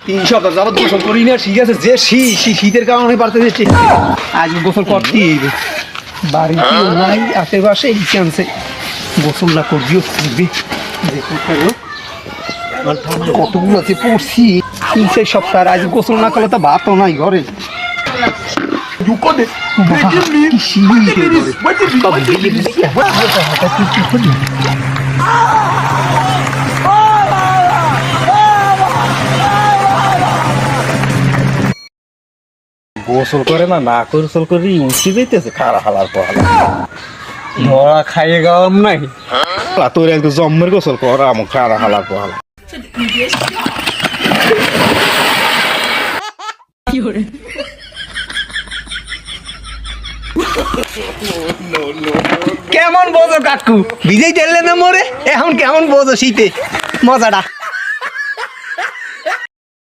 3 সপ্তাহ যাবত গোসল করি না, ঠিক আছে, যে শীতের কারণে পারতে দিচ্ছি, আজ গোসল করতেই হইবে। বাড়িতেও নাই, আশেপাশে এই চান্সে গোসল না করবিও করবি। কতগুলো আছে পড়ছি 3 সপ্তাহ, আজ গোসল না করলে তো ভাতও নাই ঘরে। গোসল করে না গোসল করি উঠতে যাইতেছে খারা হালার পহালা ধরা খাইয়ে গাওয়াম নাই। তোর একদম জম্মের গোসল করা আমার খারা হালার পহালা। কেমন বোঝো কাকু, ভিজেই তেললে না মরে, এখন কেমন বোঝো শীতে মজাটা?